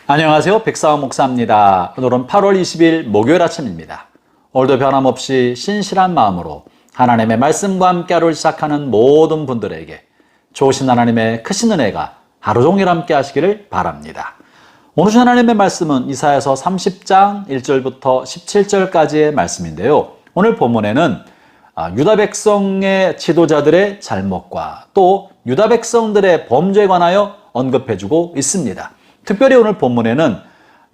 안녕하세요. 백사원 목사입니다. 오늘은 8월 20일 목요일 아침입니다. 오늘도 변함없이 신실한 마음으로 하나님의 말씀과 함께 하루를 시작하는 모든 분들에게 좋으신 하나님의 크신 은혜가 하루 종일 함께 하시기를 바랍니다. 오늘 주신 하나님의 말씀은 이사야서 30장 1절부터 17절까지의 말씀인데요. 오늘 본문에는 유다 백성의 지도자들의 잘못과 또 유다 백성들의 범죄에 관하여 언급해주고 있습니다. 특별히 오늘 본문에는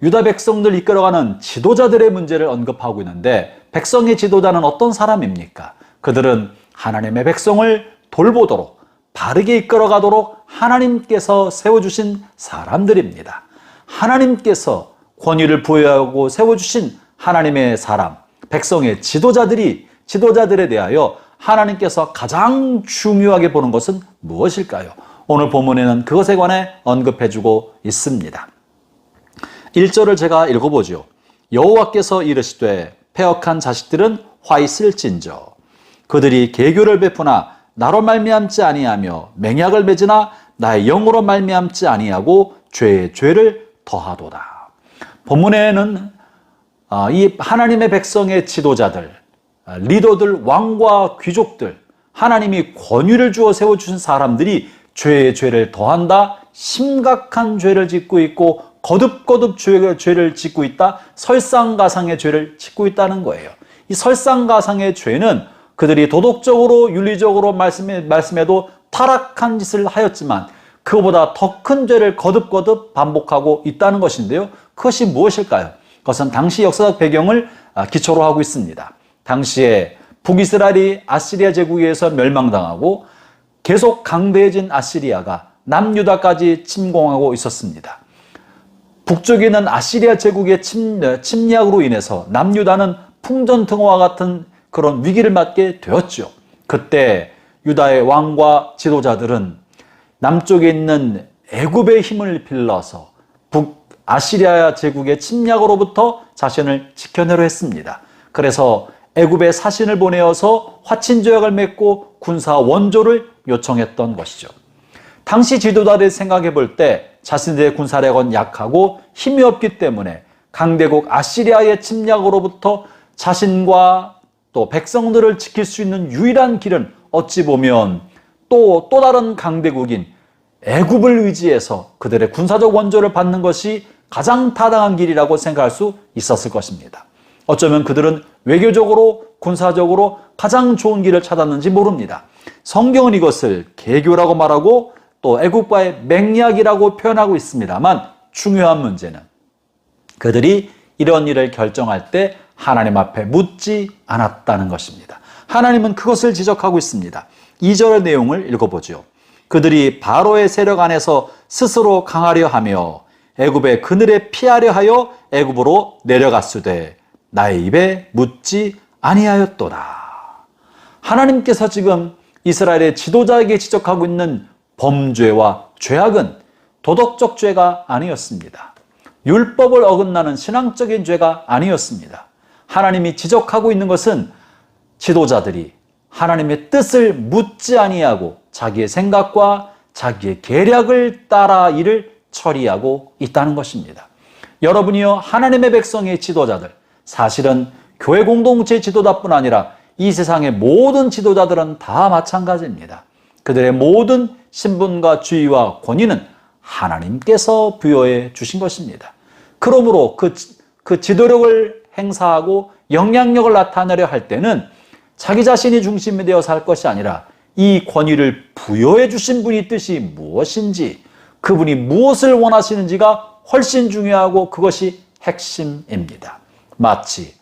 유다 백성들 이끌어가는 지도자들의 문제를 언급하고 있는데, 백성의 지도자는 어떤 사람입니까? 그들은 하나님의 백성을 돌보도록 바르게 이끌어가도록 하나님께서 세워주신 사람들입니다. 하나님께서 권위를 부여하고 세워주신 하나님의 사람, 백성의 지도자들에 대하여 하나님께서 가장 중요하게 보는 것은 무엇일까요? 오늘 본문에는 그것에 관해 언급해주고 있습니다. 1절을 제가 읽어보죠. 여호와께서 이르시되 패역한 자식들은 화 있을진저 그들이 계교를 베푸나 나로 말미암지 아니하며 맹약을 맺으나 나의 영으로 말미암지 아니하고 죄에 죄를 더하도다. 본문에는 이 하나님의 백성의 지도자들, 리더들, 왕과 귀족들, 하나님이 권위를 주어 세워주신 사람들이 죄에 죄를 더한다, 심각한 죄를 짓고 있고 거듭거듭 죄를 짓고 있다, 설상가상의 죄를 짓고 있다는 거예요. 이 설상가상의 죄는 그들이 도덕적으로 윤리적으로 말씀해도 타락한 짓을 하였지만 그보다 더 큰 죄를 거듭거듭 반복하고 있다는 것인데요. 그것이 무엇일까요? 그것은 당시 역사적 배경을 기초로 하고 있습니다. 당시에 북이스라엘이 아시리아 제국에 의해서 멸망당하고 계속 강대해진 아시리아가 남유다까지 침공하고 있었습니다. 북쪽에 있는 아시리아 제국의 침략으로 인해서 남유다는 풍전등화와 같은 그런 위기를 맞게 되었죠. 그때 유다의 왕과 지도자들은 남쪽에 있는 애굽의 힘을 빌려서 북아시리아 제국의 침략으로부터 자신을 지켜내려 했습니다. 그래서 애굽에 사신을 보내어서 화친조약을 맺고 군사 원조를 요청했던 것이죠. 당시 지도자들이 생각해 볼 때 자신들의 군사력은 약하고 힘이 없기 때문에 강대국 아시리아의 침략으로부터 자신과 또 백성들을 지킬 수 있는 유일한 길은 어찌 보면 또 다른 강대국인 애굽을 의지해서 그들의 군사적 원조를 받는 것이 가장 타당한 길이라고 생각할 수 있었을 것입니다. 어쩌면 그들은 외교적으로 군사적으로 가장 좋은 길을 찾았는지 모릅니다. 성경은 이것을 계교라고 말하고 또 애국과의 맹약이라고 표현하고 있습니다만, 중요한 문제는 그들이 이런 일을 결정할 때 하나님 앞에 묻지 않았다는 것입니다. 하나님은 그것을 지적하고 있습니다. 2절의 내용을 읽어보죠. 그들이 바로의 세력 안에서 스스로 강하려 하며 애굽의 그늘에 피하려 하여 애굽으로 내려갔으되 나의 입에 묻지 아니하였도다. 하나님께서 지금 이스라엘의 지도자에게 지적하고 있는 범죄와 죄악은 도덕적 죄가 아니었습니다. 율법을 어긋나는 신앙적인 죄가 아니었습니다. 하나님이 지적하고 있는 것은 지도자들이 하나님의 뜻을 묻지 아니하고 자기의 생각과 자기의 계략을 따라 일을 처리하고 있다는 것입니다. 여러분이요, 하나님의 백성의 지도자들, 사실은 교회 공동체 지도자뿐 아니라 이 세상의 모든 지도자들은 다 마찬가지입니다. 그들의 모든 신분과 지위와 권위는 하나님께서 부여해 주신 것입니다. 그러므로 그 지도력을 행사하고 영향력을 나타내려 할 때는 자기 자신이 중심이 되어서 할 것이 아니라 이 권위를 부여해 주신 분의 뜻이 무엇인지, 그분이 무엇을 원하시는지가 훨씬 중요하고 그것이 핵심입니다. 마치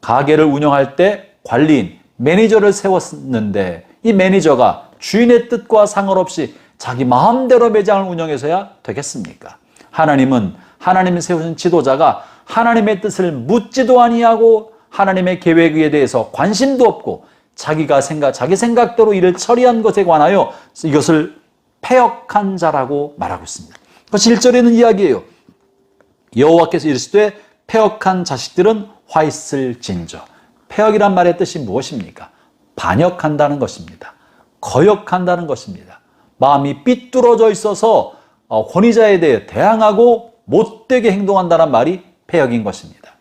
가게를 운영할 때 관리인, 매니저를 세웠는데 이 매니저가 주인의 뜻과 상관없이 자기 마음대로 매장을 운영해서야 되겠습니까? 하나님은 하나님이 세우신 지도자가 하나님의 뜻을 묻지도 아니하고 하나님의 계획에 대해서 관심도 없고 자기 생각대로 일을 처리한 것에 관하여 이것을 패역한 자라고 말하고 있습니다. 그것이 1절에는 이야기예요. 여호와께서 이르시되 패역한 자식들은 화 있을진저. 패역이란 말의 뜻이 무엇입니까? 반역한다는 것입니다. 거역한다는 것입니다. 마음이 삐뚤어져 있어서 권위자에 대해 대항하고 못되게 행동한다는 말이 패역인 것입니다.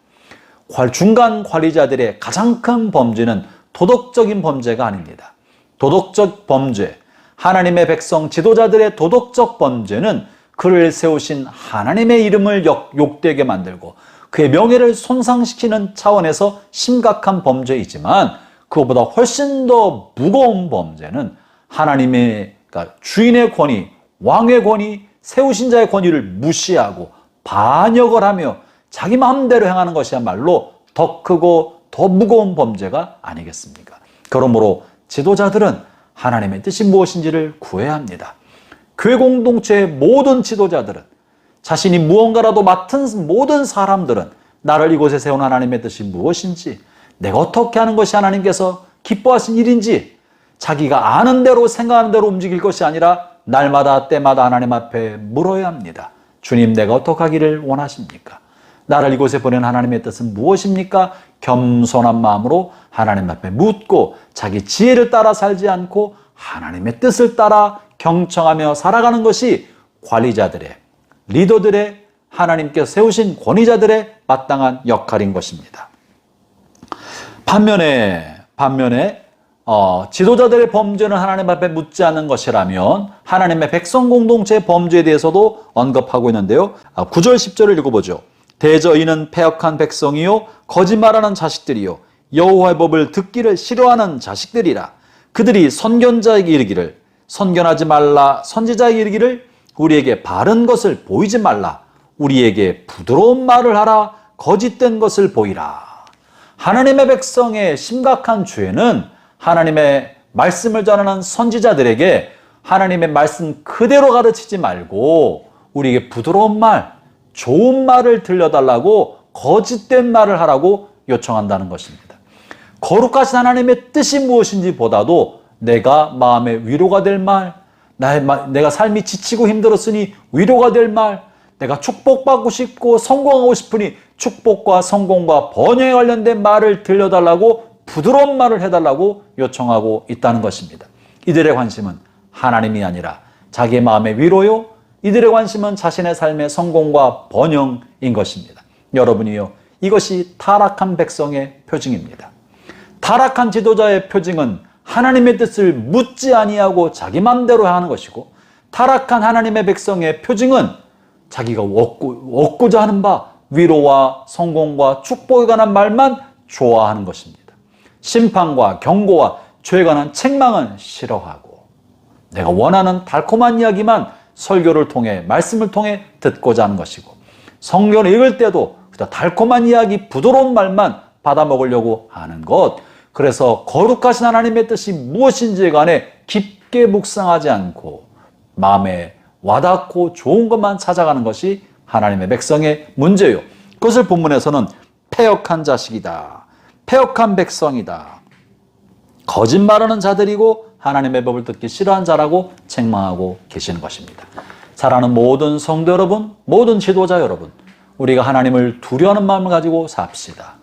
중간 관리자들의 가장 큰 범죄는 도덕적인 범죄가 아닙니다. 도덕적 범죄, 하나님의 백성 지도자들의 도덕적 범죄는 그를 세우신 하나님의 이름을 욕되게 만들고 그의 명예를 손상시키는 차원에서 심각한 범죄이지만, 그것보다 훨씬 더 무거운 범죄는 하나님의, 그러니까 주인의 권위, 왕의 권위, 세우신 자의 권위를 무시하고 반역을 하며 자기 마음대로 행하는 것이야말로 더 크고 더 무거운 범죄가 아니겠습니까? 그러므로 지도자들은 하나님의 뜻이 무엇인지를 구해야 합니다. 교회 공동체의 모든 지도자들은, 자신이 무언가라도 맡은 모든 사람들은 나를 이곳에 세운 하나님의 뜻이 무엇인지, 내가 어떻게 하는 것이 하나님께서 기뻐하신 일인지 자기가 아는 대로 생각하는 대로 움직일 것이 아니라 날마다 때마다 하나님 앞에 물어야 합니다. 주님, 내가 어떻게 하기를 원하십니까? 나를 이곳에 보낸 하나님의 뜻은 무엇입니까? 겸손한 마음으로 하나님 앞에 묻고 자기 지혜를 따라 살지 않고 하나님의 뜻을 따라 경청하며 살아가는 것이 관리자들의, 리더들의, 하나님께서 세우신 권위자들의 마땅한 역할인 것입니다. 반면에 지도자들의 범죄는 하나님 앞에 묻지 않는 것이라면 하나님의 백성 공동체의 범죄에 대해서도 언급하고 있는데요. 9절 10절을 읽어보죠. 대저 이는 패역한 백성이요 거짓말하는 자식들이요 여호와의 법을 듣기를 싫어하는 자식들이라. 그들이 선견자에게 이르기를 선견하지 말라, 선지자에게 이르기를 우리에게 바른 것을 보이지 말라, 우리에게 부드러운 말을 하라, 거짓된 것을 보이라. 하나님의 백성의 심각한 죄는 하나님의 말씀을 전하는 선지자들에게 하나님의 말씀 그대로 가르치지 말고 우리에게 부드러운 말, 좋은 말을 들려달라고 거짓된 말을 하라고 요청한다는 것입니다. 거룩하신 하나님의 뜻이 무엇인지 보다도 내가 마음에 위로가 될 말, 내가 삶이 지치고 힘들었으니 위로가 될 말, 내가 축복받고 싶고 성공하고 싶으니 축복과 성공과 번영에 관련된 말을 들려달라고 부드러운 말을 해달라고 요청하고 있다는 것입니다. 이들의 관심은 하나님이 아니라 자기의 마음의 위로요, 이들의 관심은 자신의 삶의 성공과 번영인 것입니다. 여러분이요, 이것이 타락한 백성의 표징입니다. 타락한 지도자의 표징은 하나님의 뜻을 묻지 아니하고 자기 맘대로 하는 것이고, 타락한 하나님의 백성의 표징은 자기가 얻고자 하는 바 위로와 성공과 축복에 관한 말만 좋아하는 것입니다. 심판과 경고와 죄에 관한 책망은 싫어하고 내가 원하는 달콤한 이야기만 설교를 통해, 말씀을 통해 듣고자 하는 것이고, 성경을 읽을 때도 달콤한 이야기, 부드러운 말만 받아먹으려고 하는 것. 그래서 거룩하신 하나님의 뜻이 무엇인지에 관해 깊게 묵상하지 않고 마음에 와닿고 좋은 것만 찾아가는 것이 하나님의 백성의 문제요. 그것을 본문에서는 패역한 자식이다, 패역한 백성이다, 거짓말하는 자들이고 하나님의 법을 듣기 싫어한 자라고 책망하고 계시는 것입니다. 사랑하는 모든 성도 여러분, 모든 지도자 여러분, 우리가 하나님을 두려워하는 마음을 가지고 삽시다.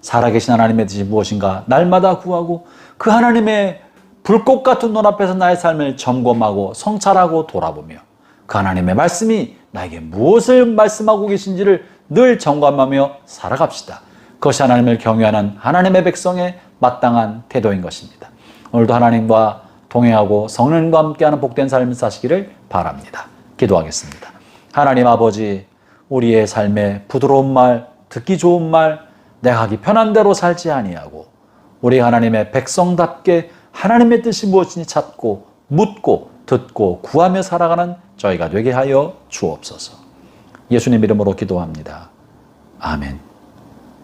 살아계신 하나님의 뜻이 무엇인가 날마다 구하고 그 하나님의 불꽃 같은 눈앞에서 나의 삶을 점검하고 성찰하고 돌아보며 그 하나님의 말씀이 나에게 무엇을 말씀하고 계신지를 늘 점검하며 살아갑시다. 그것이 하나님을 경외하는 하나님의 백성의 마땅한 태도인 것입니다. 오늘도 하나님과 동행하고 성령님과 함께하는 복된 삶을 사시기를 바랍니다. 기도하겠습니다. 하나님 아버지, 우리의 삶에 부드러운 말, 듣기 좋은 말, 내가 하기 편한 대로 살지 아니하고 우리 하나님의 백성답게 하나님의 뜻이 무엇인지 찾고 묻고 듣고 구하며 살아가는 저희가 되게 하여 주옵소서. 예수님 이름으로 기도합니다. 아멘.